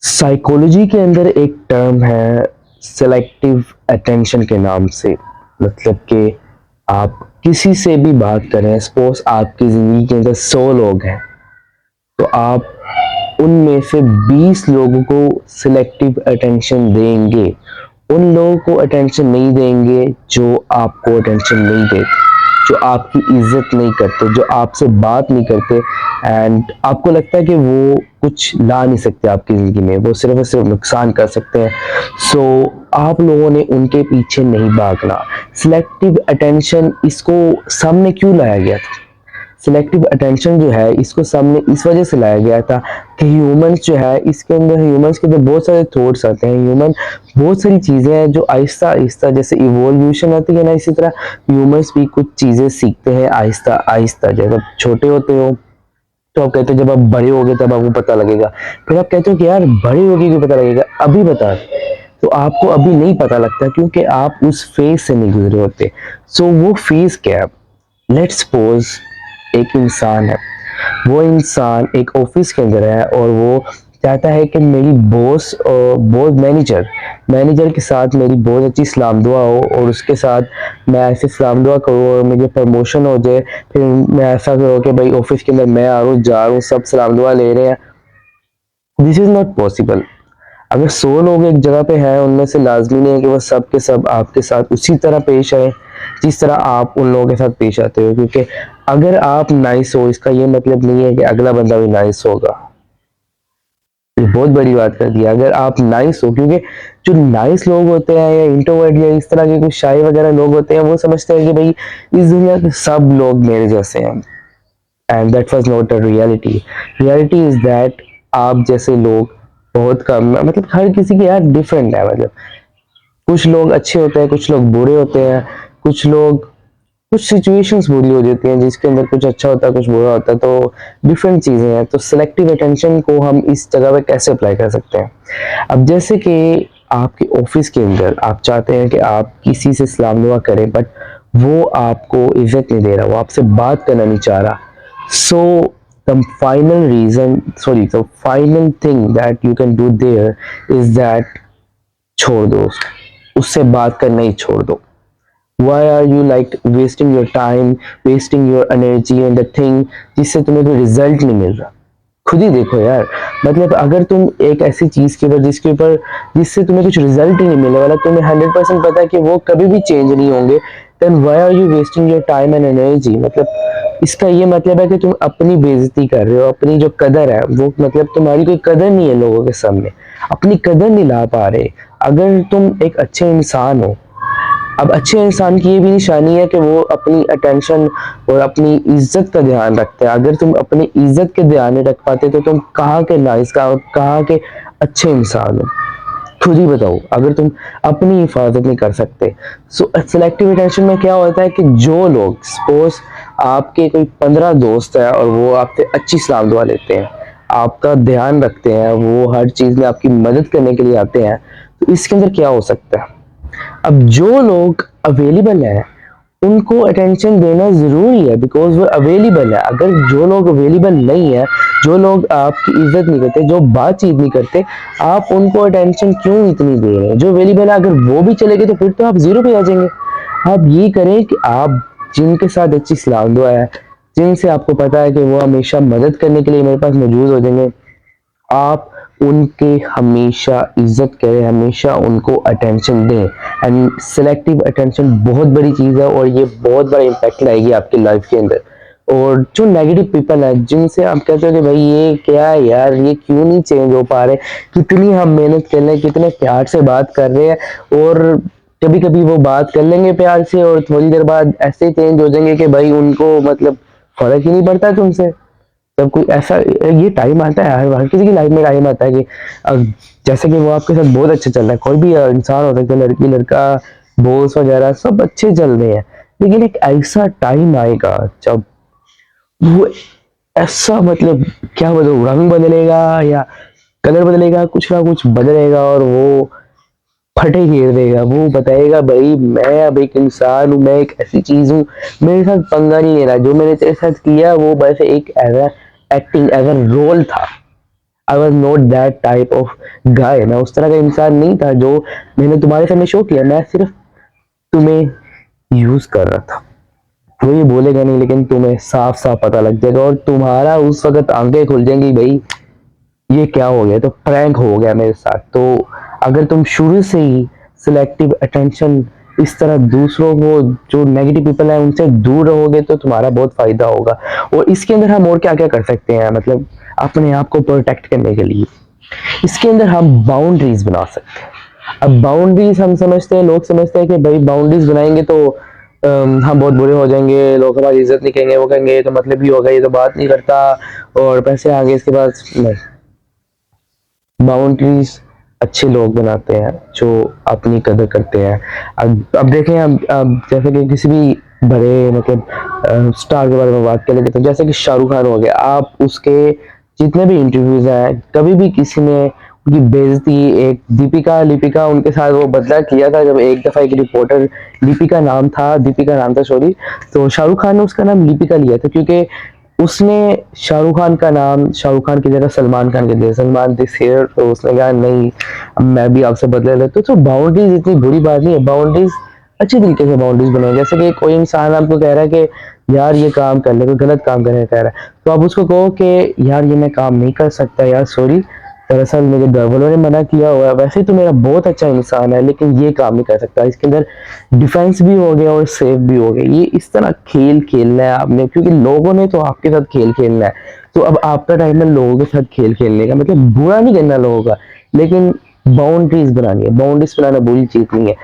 Psychology के अंदर एक टर्म है सेलेक्टिव अटेंशन के नाम से। मतलब कि आप किसी से भी बात करें, सपोज आपकी ज़िंदगी के अंदर 100 लोग हैं, तो आप उनमें से 20 लोगों को सिलेक्टिव अटेंशन देंगे। उन लोगों को अटेंशन नहीं देंगे जो आपको अटेंशन नहीं देते, जो आपकी इज्जत नहीं करते, जो आपसे बात नहीं करते एंड आपको लगता है कि वो कुछ ला नहीं सकते आपकी ज़िंदगी में, वो सिर्फ और सिर्फ नुकसान कर सकते हैं। सो आप लोगों ने उनके पीछे नहीं भागना। सिलेक्टिव अटेंशन इसको सामने क्यों लाया गया था? सिलेक्टिव अटेंशन जो है इसको सामने इस वजह से लाया गया था कि ह्यूमंस जो है इसके अंदर ह्यूमंस के अंदर बहुत सारे थॉट्स आते हैं। ह्यूमन बहुत सारी चीज़ें हैं जो आहिस्ता आहिस्ता जैसे इवोल्यूशन आती है ना, इसी तरह ह्यूमंस भी कुछ चीज़ें सीखते हैं आहिस्ता आहिस्ता। जब आप छोटे होते हो तो आप कहते हो जब आप बड़े होगे तब आपको पता लगेगा, फिर आप कहते हो कि यार बड़े होगे क्यों पता लगेगा, अभी बता। तो आपको अभी नहीं पता लगता क्योंकि आप उस फेज से नहीं गुजरे होते। सो वो फेज क्या है? लेट्स सपोज एक इंसान है, वो इंसान एक ऑफिस के अंदर है और वो चाहता है कि मेरी बॉस और बॉस मैनेजर मैनेजर के साथ मेरी बहुत अच्छी सलाम दुआ हो और उसके साथ मैं ऐसे सलाम दुआ करूँ और मुझे प्रमोशन हो जाए। फिर मैं ऐसा करूँ कि भाई ऑफिस के अंदर मैं आ रहा हूँ, जा रहा हूँ, सब सलाम दुआ ले रहे हैं। This is not possible. अगर 100 लोग एक जगह पे हैं, उनमें से लाजमी नहीं है कि वो सब के सब आपके साथ उसी तरह पेश आए जिस तरह आप उन लोगों के साथ पेश आते हो। क्योंकि अगर आप नाइस हो इसका ये मतलब नहीं है कि अगला बंदा भी नाइस होगा। ये बहुत बड़ी बात कर दी। अगर आप नाइस हो, क्योंकि जो नाइस लोग होते हैं या इंट्रोवर्ट या इस तरह के कुछ शाय वगैरह लोग होते हैं, वो समझते हैं कि भाई इस दुनिया के सब लोग मेरे जैसे हैं and that was not a reality. Reality is that आप जैसे लोग बहुत कम, मतलब हर किसी के यार डिफरेंट है। मतलब कुछ लोग अच्छे होते हैं, कुछ लोग बुरे होते हैं, कुछ लोग कुछ सिचुएशंस बुरी हो जाती हैं जिसके अंदर कुछ अच्छा होता है कुछ बुरा होता है, तो डिफरेंट चीज़ें हैं। तो सिलेक्टिव अटेंशन को हम इस जगह पे कैसे अप्लाई कर सकते हैं? अब जैसे कि आपके ऑफिस के अंदर आप चाहते हैं कि आप किसी से सलाम दुआ करें, बट वो आपको इज्जत नहीं दे रहा, वो आपसे बात करना नहीं चाह रहा। So the final reason, sorry, the final thing that you can do there is that छोड़ दो उससे बात करना ही छोड़ दो। Why are you like wasting your time, wasting your energy on the thing जिससे तुम्हें कोई रिजल्ट नहीं मिल रहा? खुद ही देखो यार। मतलब अगर तुम एक ऐसी चीज के ऊपर जिससे तुम्हें कुछ रिजल्ट ही नहीं मिलने वाला, तुम्हें 100% पता है कि वो कभी भी चेंज नहीं होंगे, then why are you wasting your time and energy? मतलब इसका ये मतलब है कि तुम अपनी बेइज्जती कर रहे हो। अपनी जो कदर है वो, मतलब तुम्हारी कोई कदर नहीं है लोगों के सामने, अपनी कदर नहीं ला पा रहे। अगर तुम एक अच्छे इंसान हो, अब अच्छे इंसान की ये भी निशानी है कि वो अपनी अटेंशन और अपनी इज्जत का ध्यान रखते हैं। अगर तुम अपनी इज्जत के ध्यान नहीं रख पाते तो तुम कहाँ के नाइस का और कहाँ के अच्छे इंसान हो? खुद ही बताओ। अगर तुम अपनी हिफाजत नहीं कर सकते। सो सिलेक्टिव अटेंशन में क्या होता है कि जो लोग, सपोज आपके कोई 15 दोस्त है और वो आपसे अच्छी सलाम दुआ लेते हैं, आपका ध्यान रखते हैं, वो हर चीज में आपकी मदद करने के लिए आते हैं, तो इसके अंदर क्या हो सकता है? अब जो लोग अवेलेबल है उनको अटेंशन देना जरूरी है बिकॉज वो अवेलेबल है। अगर जो लोग अवेलेबल नहीं है, जो लोग आपकी इज्जत नहीं करते, जो बातचीत नहीं करते, आप उनको अटेंशन क्यों इतनी दे रहे हैं? जो अवेलेबल है अगर वो भी चले गए तो फिर तो आप जीरो पे आ जाएंगे। आप ये करें कि आप जिनके साथ अच्छी सलाह दुआ है, जिनसे आपको पता है कि वो हमेशा मदद करने के लिए मेरे पास मौजूद हो जाएंगे, आप उनके हमेशा इज्जत करें, हमेशा उनको अटेंशन दें। एंड सिलेक्टिव अटेंशन बहुत बड़ी चीज़ है और ये बहुत बड़ा इम्पैक्ट लाएगी आपकी लाइफ के अंदर। और जो नेगेटिव पीपल है जिनसे आप कहते हो कि भाई ये क्या है यार, ये क्यों नहीं चेंज हो पा रहे, कितनी हम मेहनत कर रहे हैं, कितने प्यार से बात कर रहे हैं, और कभी कभी वो बात कर लेंगे प्यार से और थोड़ी देर बाद ऐसे चेंज हो जाएंगे कि भाई उनको मतलब फर्क ही नहीं पड़ता तुमसे। जब कोई ऐसा, ये टाइम आता है हर किसी की लाइफ में टाइम आता है कि जैसे कि वो आपके साथ बहुत अच्छा चल रहा है, कोई भी इंसान हो सकता है, लड़की लड़का, बॉस वगैरह सब अच्छे चल रहे हैं, लेकिन एक ऐसा टाइम आएगा जब वो ऐसा, मतलब क्या बताऊँ, रंग बदलेगा या कलर बदलेगा, कुछ ना कुछ बदलेगा और वो फटे घेर देगा। वो बताएगा भाई मैं अब एक इंसान हूँ, मैं एक ऐसी चीज हूँ, मेरे साथ पंगा नहीं लेना, जो मैंने तेरे साथ किया वो बस एक as acting as a role था। I was not that type of guy, मैं उस तरह का इंसान नहीं था जो मैंने तुम्हारे सामने शो किया। मैं सिर्फ तुम्हें यूज कर रहा था। वो ये बोलेगा नहीं, लेकिन तुम्हें साफ साफ पता लग जाएगा और तुम्हारा उस वक्त आंखें खुल जाएंगी, भाई ये क्या हो गया, तो प्रैंक हो गया मेरे साथ। तो अगर तुम शुरू से ही सिलेक्टिव अटेंशन इस तरह दूसरों को, जो नेगेटिव पीपल है उनसे दूर रहोगे, तो तुम्हारा बहुत फायदा होगा। और इसके अंदर हम और क्या क्या कर सकते हैं, मतलब अपने आप को प्रोटेक्ट करने के लिए इसके अंदर हम बाउंड्रीज बना सकते हैं। अब बाउंड्रीज हम समझते हैं, लोग समझते हैं कि भाई बाउंड्रीज बनाएंगे तो हम बहुत बुरे हो जाएंगे, लोग हमारी इज्जत नहीं करेंगे, वो कहेंगे ये तो मतलब ही होगा, ये तो बात नहीं करता और पैसे आगे इसके पास। नहीं, बाउंड्रीज अच्छे लोग बनाते हैं जो अपनी कदर करते हैं। अब देखें, अब जैसे कि किसी भी बड़े मतलब स्टार के बारे में बात करें तो जैसे कि शाहरुख खान हो गया, आप उसके जितने भी इंटरव्यूज हैं, कभी भी किसी ने उनकी बेइज्जती, एक दीपिका लिपिका उनके साथ वो बदला किया था जब एक दफा एक रिपोर्टर, दीपिका नाम था सॉरी, तो शाहरुख खान ने उसका नाम लिपिका लिया था क्योंकि उसने शाहरुख खान का नाम शाहरुख खान की जगह सलमान खान के दिया, सलमान दिस हियर, तो उसने कहा नहीं अब मैं भी आपसे बदले लेता हूं। तो बाउंड्रीज इतनी बुरी बात नहीं है, बाउंड्रीज अच्छी तरीके से बाउंड्रीज बनाए। जैसे कि कोई इंसान आपको कह रहा है कि यार ये काम कर ले, कोई गलत काम करने कह रहा है, तो आप उसको कहो कि यार ये मैं काम नहीं कर सकता यार, सॉरी, दरअसल मेरे घर वालों ने मना किया हुआ है, वैसे तो मेरा बहुत अच्छा इंसान है लेकिन ये काम नहीं कर सकता। इसके अंदर डिफेंस भी हो गया और सेफ भी हो गया। ये इस तरह खेल खेलना है आपने, क्योंकि लोगों ने तो आपके साथ खेल खेलना है, तो अब आपका टाइम है लोगों के साथ खेल खेलने का, मतलब बुरा नहीं करना लोगों का, लेकिन बाउंड्रीज बनानी है। बाउंड्रीज बनाना बुरी चीज नहीं है।